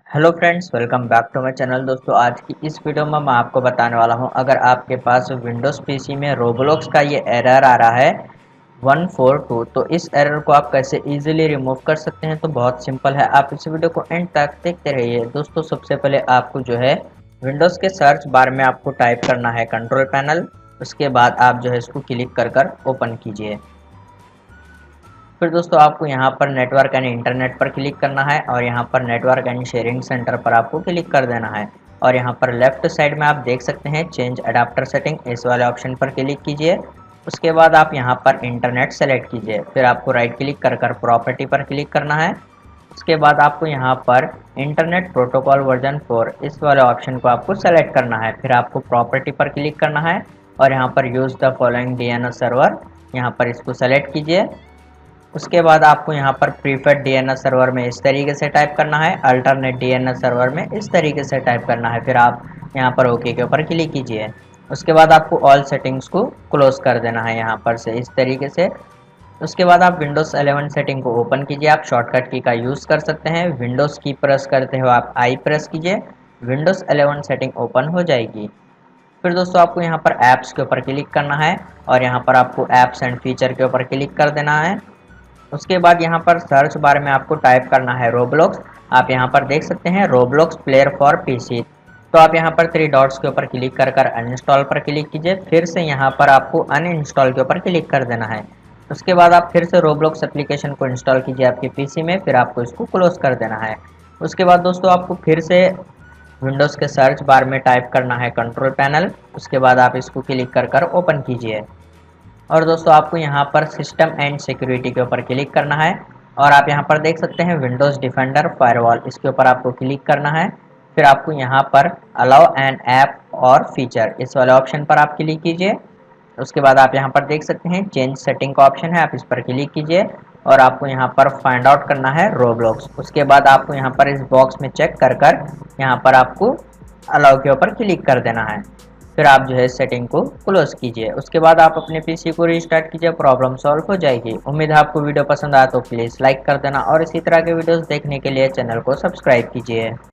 Hello friends, welcome back to my channel. दोस्तों, आज की इस वीडियो में मैं आपको बताने वाला हूं, अगर आपके पास विंडोज़ पीसी में रोब्लॉक्स का ये एरर आ रहा है 142, तो इस एरर को आप कैसे इजीली रिमूव कर सकते हैं। तो बहुत सिंपल है, आप इस वीडियो को एंड तक देखते रहिए। दोस्तों, सबसे पहले आपको जो है विंडोज़ के सर्च बार में आपको टाइप करना है कंट्रोल पैनल। उसके बाद आप जो है इसको क्लिक कर ओपन कीजिए। फिर दोस्तों आपको यहाँ पर नेटवर्क एंड इंटरनेट पर क्लिक करना है और यहाँ पर नेटवर्क एंड शेयरिंग सेंटर पर आपको क्लिक कर देना है। और यहाँ पर लेफ्ट साइड में आप देख सकते हैं चेंज अडाप्टर सेटिंग, इस वाले ऑप्शन पर क्लिक कीजिए। उसके बाद आप यहाँ पर इंटरनेट सेलेक्ट कीजिए। फिर आपको राइट क्लिक कर प्रॉपर्टी पर क्लिक करना है। उसके बाद आपको यहाँ पर इंटरनेट प्रोटोकॉल वर्जन 4 इस वाले ऑप्शन को आपको सेलेक्ट करना है। फिर आपको प्रॉपर्टी पर क्लिक करना है और यहाँ पर use the following DNS server, यहाँ पर इसको सेलेक्ट कीजिए। उसके बाद आपको यहाँ पर प्रीफर्ड डीएनएस सर्वर में इस तरीके से टाइप करना है, अल्टरनेट डीएनएस सर्वर में इस तरीके से टाइप करना है। फिर आप यहाँ पर ओके के ऊपर क्लिक कीजिए। उसके बाद आपको ऑल सेटिंग्स को क्लोज कर देना है यहाँ पर से इस तरीके से। उसके बाद आप विंडोज़ 11 सेटिंग को ओपन कीजिए। आप शॉर्टकट की का यूज़ कर सकते हैं, विंडोज़ की प्रेस करते हो आप आई प्रेस कीजिए, विंडोज़ 11 सेटिंग ओपन हो जाएगी। फिर दोस्तों आपको यहाँ पर ऐप्स के ऊपर क्लिक करना है और यहाँ पर आपको ऐप्स एंड फीचर के ऊपर क्लिक कर देना है। उसके बाद यहाँ पर सर्च बार में आपको टाइप करना है रोब्लॉक्स। आप यहाँ पर देख सकते हैं रोब्लॉक्स प्लेयर फॉर पीसी। तो आप यहाँ पर 3 डॉट्स के ऊपर क्लिक कर अनइंस्टॉल पर क्लिक कीजिए। फिर से यहाँ पर आपको अनइंस्टॉल के ऊपर क्लिक कर देना है। उसके बाद आप फिर से रोब्लॉक्स एप्लीकेशन को इंस्टॉल कीजिए आपके पीसी में, फिर आपको इसको क्लोज कर देना है। उसके बाद दोस्तों आपको फिर से विंडोज़ के सर्च बार में टाइप करना है कंट्रोल पैनल। उसके बाद आप इसको क्लिक कर ओपन कीजिए। और दोस्तों आपको यहाँ पर सिस्टम एंड सिक्योरिटी के ऊपर क्लिक करना है और आप यहाँ पर देख सकते हैं विंडोज़ डिफेंडर फायरवॉल, इसके ऊपर आपको क्लिक करना है। फिर आपको यहाँ पर अलाउ एन ऐप और फीचर इस वाले ऑप्शन पर आप क्लिक कीजिए। उसके बाद आप यहाँ पर देख सकते हैं चेंज सेटिंग का ऑप्शन है, आप इस पर क्लिक कीजिए और आपको यहाँ पर फाइंड आउट करना है रोब्लॉक्स। उसके बाद आपको यहाँ पर इस बॉक्स में चेक कर यहाँ पर आपको अलाउ के ऊपर क्लिक कर देना है। फिर आप जो है सेटिंग को क्लोज कीजिए। उसके बाद आप अपने पीसी को रीस्टार्ट कीजिए, प्रॉब्लम सॉल्व हो जाएगी। उम्मीद है आपको वीडियो पसंद आया तो प्लीज़ लाइक कर देना और इसी तरह के वीडियोस देखने के लिए चैनल को सब्सक्राइब कीजिए।